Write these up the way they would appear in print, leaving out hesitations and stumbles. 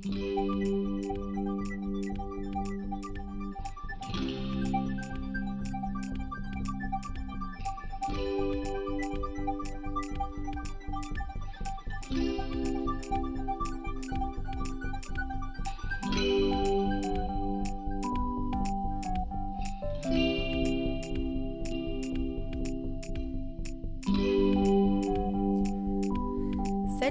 Salut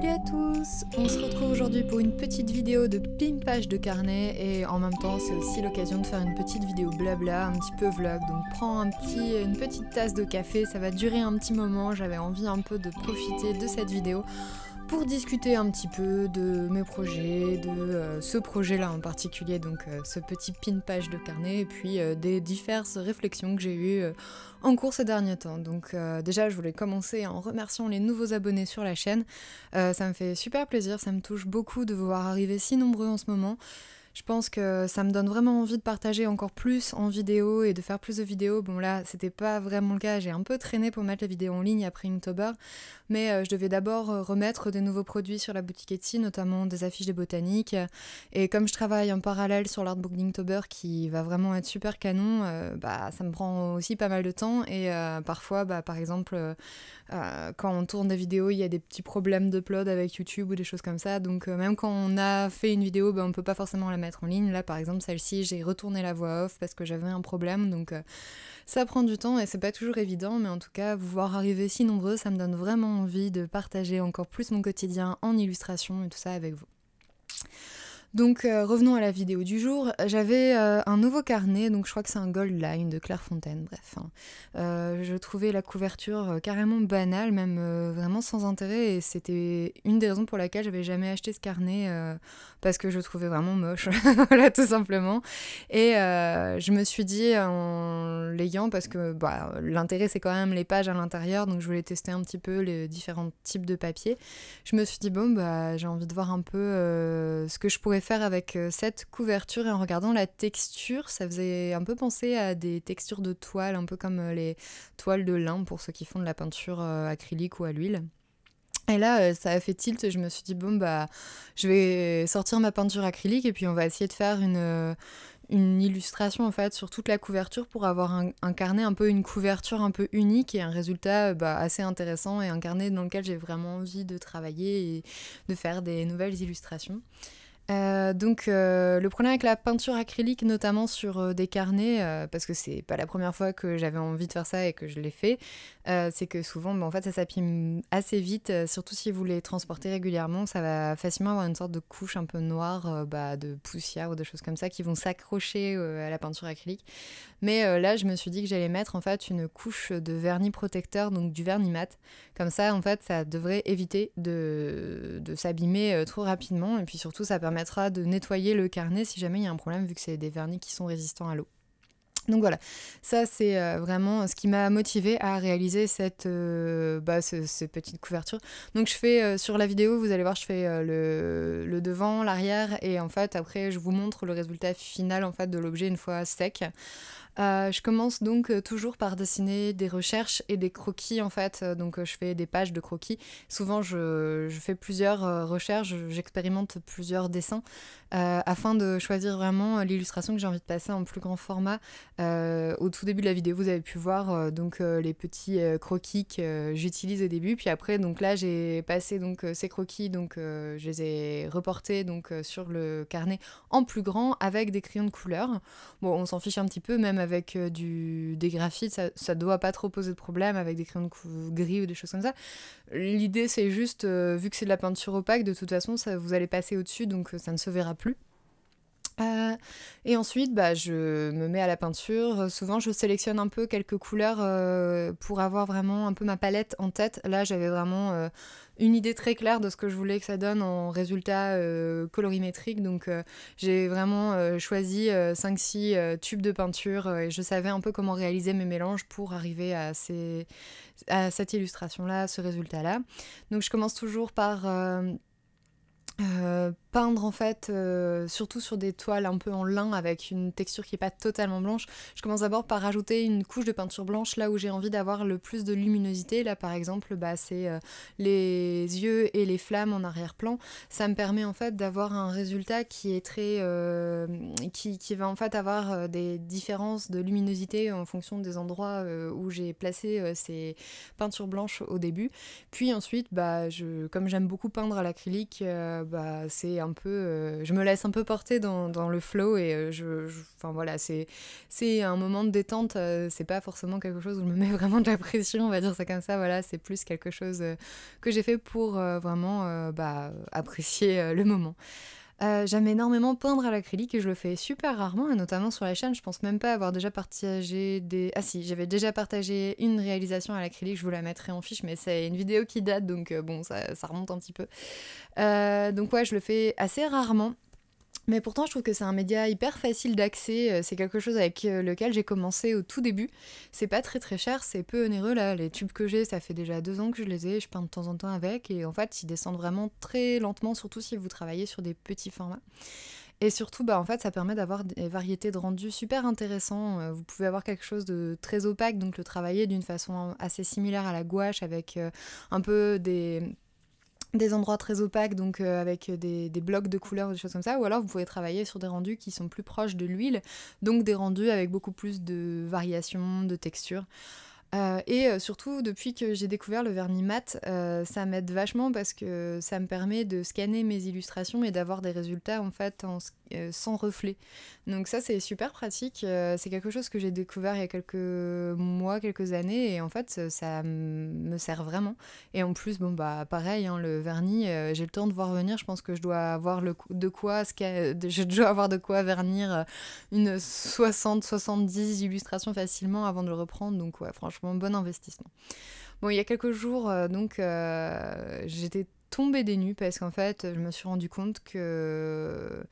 à tous! On se retrouve aujourd'hui pour une petite vidéo de pimpage de carnet et en même temps c'est aussi l'occasion de faire une petite vidéo blabla, un petit peu vlog. Donc prends une petite tasse de café, ça va durer un petit moment, j'avais envie un peu de profiter de cette vidéo pour discuter un petit peu de mes projets, de ce projet-là en particulier, donc ce petit pimpage de carnet, et puis des diverses réflexions que j'ai eues en cours ces derniers temps. Donc déjà, je voulais commencer en remerciant les nouveaux abonnés sur la chaîne. Ça me fait super plaisir, ça me touche beaucoup de vous voir arriver si nombreux en ce moment. Je pense que ça me donne vraiment envie de partager encore plus en vidéo et de faire plus de vidéos. Bon là, c'était pas vraiment le cas, j'ai un peu traîné pour mettre les vidéos en ligne après Inktober, mais je devais d'abord remettre des nouveaux produits sur la boutique Etsy, notamment des affiches des botaniques. Et comme je travaille en parallèle sur l'artbook d'Inktober qui va vraiment être super canon, ça me prend aussi pas mal de temps et parfois, par exemple, quand on tourne des vidéos, il y a des petits problèmes d'upload avec YouTube ou des choses comme ça, donc même quand on a fait une vidéo, on peut pas forcément la mettre en ligne. Là par exemple celle-ci, j'ai retourné la voix off parce que j'avais un problème, donc ça prend du temps et c'est pas toujours évident, mais en tout cas vous voir arriver si nombreux, ça me donne vraiment envie de partager encore plus mon quotidien en illustration et tout ça avec vous. Donc revenons à la vidéo du jour. J'avais un nouveau carnet, donc je crois que c'est un Gold Line de Clairefontaine, bref. Je trouvais la couverture carrément banale, même vraiment sans intérêt, et c'était une des raisons pour laquelle j'avais jamais acheté ce carnet, parce que je le trouvais vraiment moche, voilà, tout simplement. Et je me suis dit en l'ayant, parce que l'intérêt c'est quand même les pages à l'intérieur, donc je voulais tester un petit peu les différents types de papier. Je me suis dit j'ai envie de voir un peu ce que je pourrais faire avec cette couverture, et en regardant la texture, ça faisait un peu penser à des textures de toile, un peu comme les toiles de lin pour ceux qui font de la peinture acrylique ou à l'huile. Et là, ça a fait tilt et je me suis dit je vais sortir ma peinture acrylique et puis on va essayer de faire une illustration en fait sur toute la couverture pour avoir un carnet, un peu une couverture un peu unique et un résultat assez intéressant, et un carnet dans lequel j'ai vraiment envie de travailler et de faire des nouvelles illustrations. Le problème avec la peinture acrylique, notamment sur des carnets, parce que c'est pas la première fois que j'avais envie de faire ça et que je l'ai fait, c'est que souvent en fait ça s'abîme assez vite, surtout si vous les transportez régulièrement, ça va facilement avoir une sorte de couche un peu noire, de poussière ou des choses comme ça qui vont s'accrocher à la peinture acrylique. Mais là je me suis dit que j'allais mettre en fait une couche de vernis protecteur, donc du vernis mat, comme ça en fait ça devrait éviter de s'abîmer trop rapidement, et puis surtout ça permettra de nettoyer le carnet si jamais il y a un problème, vu que c'est des vernis qui sont résistants à l'eau. Donc voilà, ça c'est vraiment ce qui m'a motivée à réaliser cette petite couverture. Donc je fais sur la vidéo, vous allez voir, je fais le devant, l'arrière, et en fait après je vous montre le résultat final en fait de l'objet une fois sec. Je commence donc toujours par dessiner des recherches et des croquis en fait, donc je fais des pages de croquis. Souvent je fais plusieurs recherches, j'expérimente plusieurs dessins afin de choisir vraiment l'illustration que j'ai envie de passer en plus grand format. Au tout début de la vidéo vous avez pu voir les petits croquis que j'utilise au début, puis après donc là j'ai passé ces croquis, je les ai reportés sur le carnet en plus grand avec des crayons de couleur. Bon, on s'en fiche un petit peu, même avec des graphites, ça doit pas trop poser de problème avec des crayons gris ou des choses comme ça. L'idée c'est juste, vu que c'est de la peinture opaque, de toute façon vous allez passer au-dessus, donc ça ne se verra plus. Et ensuite je me mets à la peinture. Souvent je sélectionne un peu quelques couleurs pour avoir vraiment un peu ma palette en tête. Là j'avais vraiment une idée très claire de ce que je voulais que ça donne en résultat colorimétrique, donc j'ai vraiment choisi 5-6 tubes de peinture, et je savais un peu comment réaliser mes mélanges pour arriver à cette illustration là, ce résultat là. Donc je commence toujours par Peindre en fait, surtout sur des toiles un peu en lin avec une texture qui est pas totalement blanche. Je commence d'abord par rajouter une couche de peinture blanche là où j'ai envie d'avoir le plus de luminosité. Là par exemple, c'est les yeux et les flammes en arrière-plan. Ça me permet en fait d'avoir un résultat qui est très... qui va en fait avoir des différences de luminosité en fonction des endroits où j'ai placé ces peintures blanches au début. Puis ensuite, comme j'aime beaucoup peindre à l'acrylique, c'est un peu... je me laisse un peu porter dans le flow et enfin voilà, c'est un moment de détente, c'est pas forcément quelque chose où je me mets vraiment de la pression, on va dire ça comme ça, voilà, c'est plus quelque chose que j'ai fait pour vraiment apprécier le moment. J'aime énormément peindre à l'acrylique et je le fais super rarement, et notamment sur la chaîne. Je pense même pas avoir déjà partagé des... Ah si, j'avais déjà partagé une réalisation à l'acrylique, je vous la mettrai en fiche, mais c'est une vidéo qui date, donc ça remonte un petit peu. Donc ouais, je le fais assez rarement. Mais pourtant, je trouve que c'est un média hyper facile d'accès. C'est quelque chose avec lequel j'ai commencé au tout début. C'est pas très très cher, c'est peu onéreux là. Les tubes que j'ai, ça fait déjà 2 ans que je les ai. Je peins de temps en temps avec. Et en fait, ils descendent vraiment très lentement, surtout si vous travaillez sur des petits formats. Et surtout, en fait, ça permet d'avoir des variétés de rendus super intéressants. Vous pouvez avoir quelque chose de très opaque, donc le travailler d'une façon assez similaire à la gouache, avec un peu des endroits très opaques, donc avec des blocs de couleurs ou des choses comme ça, ou alors vous pouvez travailler sur des rendus qui sont plus proches de l'huile, donc des rendus avec beaucoup plus de variations, de textures. Et surtout, depuis que j'ai découvert le vernis mat, ça m'aide vachement parce que ça me permet de scanner mes illustrations et d'avoir des résultats en fait sans reflet. Donc ça, c'est super pratique. C'est quelque chose que j'ai découvert il y a quelques mois, quelques années, et en fait, ça me sert vraiment. Et en plus, pareil, hein, le vernis, j'ai le temps de voir venir. Je pense que je dois avoir je dois avoir de quoi vernir une 60-70 illustrations facilement avant de le reprendre. Donc ouais, franchement, bon investissement. Bon, il y a quelques jours, j'étais tombée des nues parce qu'en fait, je me suis rendu compte que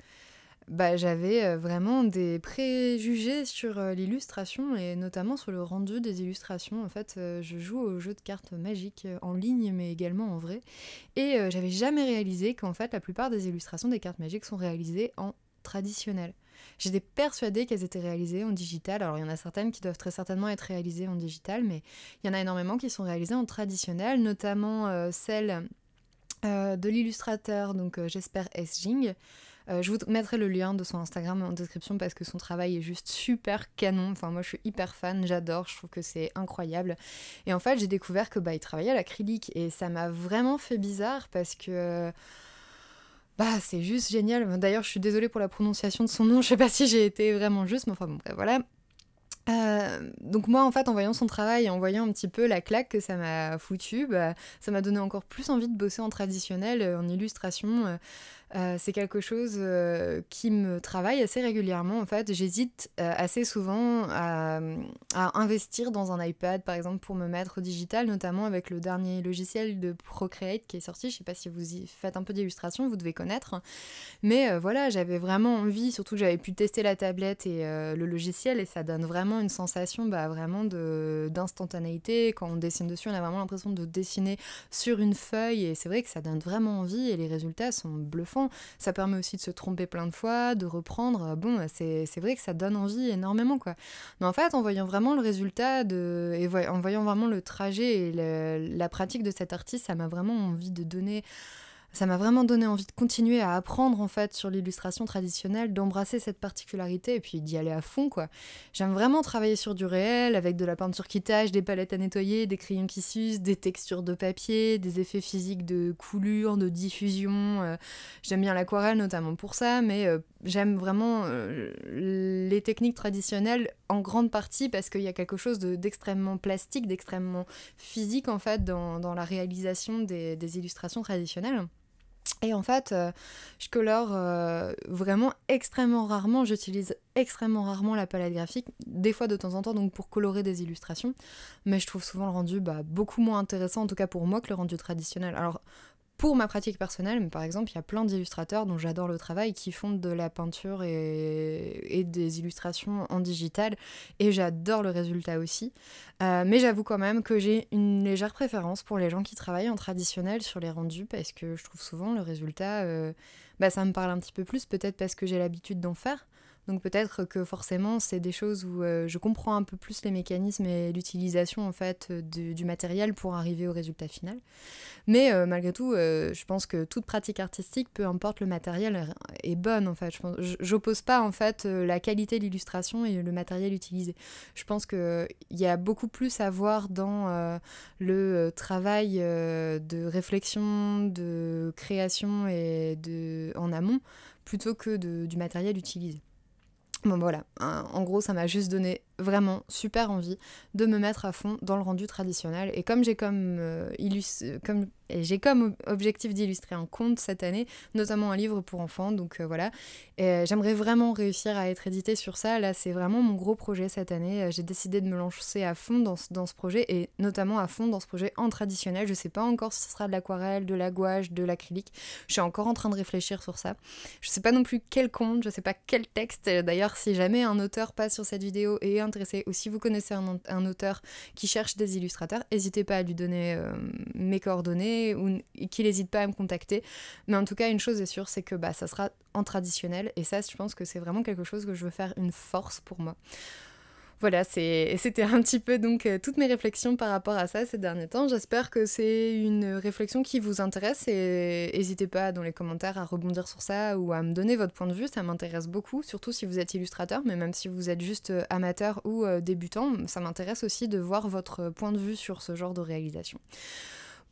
j'avais vraiment des préjugés sur l'illustration et notamment sur le rendu des illustrations. En fait, je joue au jeu de cartes magiques en ligne mais également en vrai. Et j'avais jamais réalisé qu'en fait, la plupart des illustrations des cartes magiques sont réalisées en traditionnel. J'étais persuadée qu'elles étaient réalisées en digital. Alors il y en a certaines qui doivent très certainement être réalisées en digital, mais il y en a énormément qui sont réalisées en traditionnel, notamment celle de l'illustrateur, donc Jesper Esjing. Je vous mettrai le lien de son Instagram en description parce que son travail est juste super canon. Enfin, moi, je suis hyper fan, j'adore, je trouve que c'est incroyable. Et en fait, j'ai découvert que il travaillait à l'acrylique et ça m'a vraiment fait bizarre parce que c'est juste génial. D'ailleurs, je suis désolée pour la prononciation de son nom. Je sais pas si j'ai été vraiment juste, mais enfin bon, bref, voilà. Donc moi en fait en voyant son travail et en voyant un petit peu la claque que ça m'a foutu, ça m'a donné encore plus envie de bosser en traditionnel, en illustration. C'est quelque chose qui me travaille assez régulièrement en fait. J'hésite assez souvent à investir dans un iPad par exemple pour me mettre au digital, notamment avec le dernier logiciel de Procreate qui est sorti. Je sais pas si vous y faites un peu d'illustration, vous devez connaître. Mais voilà, j'avais vraiment envie, surtout que j'avais pu tester la tablette et le logiciel et ça donne vraiment une sensation vraiment d'instantanéité. Quand on dessine dessus, on a vraiment l'impression de dessiner sur une feuille et c'est vrai que ça donne vraiment envie et les résultats sont bluffants. Ça permet aussi de se tromper plein de fois, de reprendre. Bon, c'est vrai que ça donne envie énormément, quoi. Mais en fait, en voyant vraiment le résultat, en voyant vraiment le trajet et la pratique de cet artiste, ça m'a vraiment donné envie de continuer à apprendre en fait sur l'illustration traditionnelle, d'embrasser cette particularité et puis d'y aller à fond, quoi. J'aime vraiment travailler sur du réel, avec de la peinture qui tâche, des palettes à nettoyer, des crayons qui s'usent, des textures de papier, des effets physiques de coulure, de diffusion. J'aime bien l'aquarelle notamment pour ça, mais j'aime vraiment les techniques traditionnelles en grande partie parce qu'il y a quelque chose d'extrêmement plastique, d'extrêmement physique en fait dans la réalisation des illustrations traditionnelles. Et en fait, je colore vraiment extrêmement rarement, j'utilise extrêmement rarement la palette graphique, des fois de temps en temps donc pour colorer des illustrations, mais je trouve souvent le rendu beaucoup moins intéressant, en tout cas pour moi, que le rendu traditionnel. Alors, pour ma pratique personnelle, mais par exemple il y a plein d'illustrateurs dont j'adore le travail qui font de la peinture et des illustrations en digital, et j'adore le résultat aussi. Mais j'avoue quand même que j'ai une légère préférence pour les gens qui travaillent en traditionnel sur les rendus, parce que je trouve souvent le résultat, ça me parle un petit peu plus, peut-être parce que j'ai l'habitude d'en faire. Donc peut-être que forcément c'est des choses où je comprends un peu plus les mécanismes et l'utilisation en fait du matériel pour arriver au résultat final. Mais malgré tout, je pense que toute pratique artistique, peu importe le matériel, est bonne en fait. J'oppose pas en fait la qualité de l'illustration et le matériel utilisé. Je pense qu'il y a beaucoup plus à voir dans le travail de réflexion, de création et en amont, plutôt que du matériel utilisé. Bon voilà, en gros ça m'a juste donné vraiment super envie de me mettre à fond dans le rendu traditionnel, et comme j'ai comme objectif d'illustrer un conte cette année, notamment un livre pour enfants, donc voilà, et j'aimerais vraiment réussir à être éditée sur ça. Là c'est vraiment mon gros projet cette année, j'ai décidé de me lancer à fond dans ce projet, et notamment à fond dans ce projet en traditionnel. Je sais pas encore si ce sera de l'aquarelle, de la gouache, de l'acrylique, je suis encore en train de réfléchir sur ça. Je sais pas non plus quel conte, je sais pas quel texte. D'ailleurs si jamais un auteur passe sur cette vidéo et est intéressé, ou si vous connaissez un auteur qui cherche des illustrateurs, n'hésitez pas à lui donner mes coordonnées, ou qu'il n'hésite pas à me contacter. Mais en tout cas, une chose est sûre, c'est que ça sera en traditionnel, et ça, je pense que c'est vraiment quelque chose que je veux faire une force pour moi. Voilà, c'était un petit peu donc toutes mes réflexions par rapport à ça ces derniers temps. J'espère que c'est une réflexion qui vous intéresse, et n'hésitez pas dans les commentaires à rebondir sur ça ou à me donner votre point de vue, ça m'intéresse beaucoup, surtout si vous êtes illustrateur, mais même si vous êtes juste amateur ou débutant, ça m'intéresse aussi de voir votre point de vue sur ce genre de réalisation.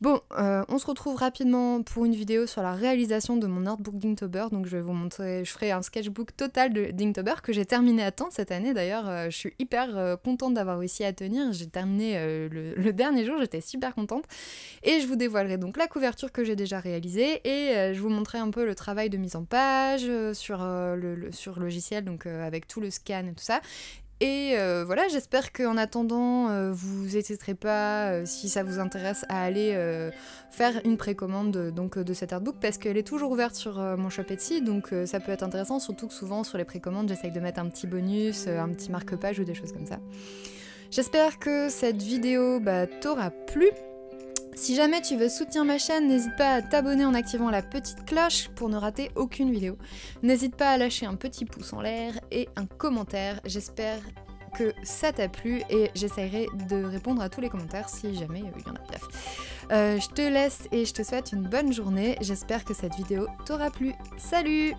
Bon, on se retrouve rapidement pour une vidéo sur la réalisation de mon artbook d'Inktober. Donc je vais vous montrer, je ferai un sketchbook total d'Inktober que j'ai terminé à temps cette année. D'ailleurs, je suis hyper contente d'avoir réussi à tenir. J'ai terminé le dernier jour, j'étais super contente. Et je vous dévoilerai donc la couverture que j'ai déjà réalisée, et je vous montrerai un peu le travail de mise en page sur le logiciel, donc avec tout le scan et tout ça. Et voilà, j'espère qu'en attendant, vous n'hésiterez pas, si ça vous intéresse, à aller faire une précommande de cet artbook, parce qu'elle est toujours ouverte sur mon shop Etsy, donc ça peut être intéressant, surtout que souvent sur les précommandes, j'essaye de mettre un petit bonus, un petit marque-page ou des choses comme ça. J'espère que cette vidéo t'aura plu. Si jamais tu veux soutenir ma chaîne, n'hésite pas à t'abonner en activant la petite cloche pour ne rater aucune vidéo. N'hésite pas à lâcher un petit pouce en l'air et un commentaire. J'espère que ça t'a plu, et j'essaierai de répondre à tous les commentaires si jamais il y en a. Bref. Je te laisse et je te souhaite une bonne journée. J'espère que cette vidéo t'aura plu. Salut!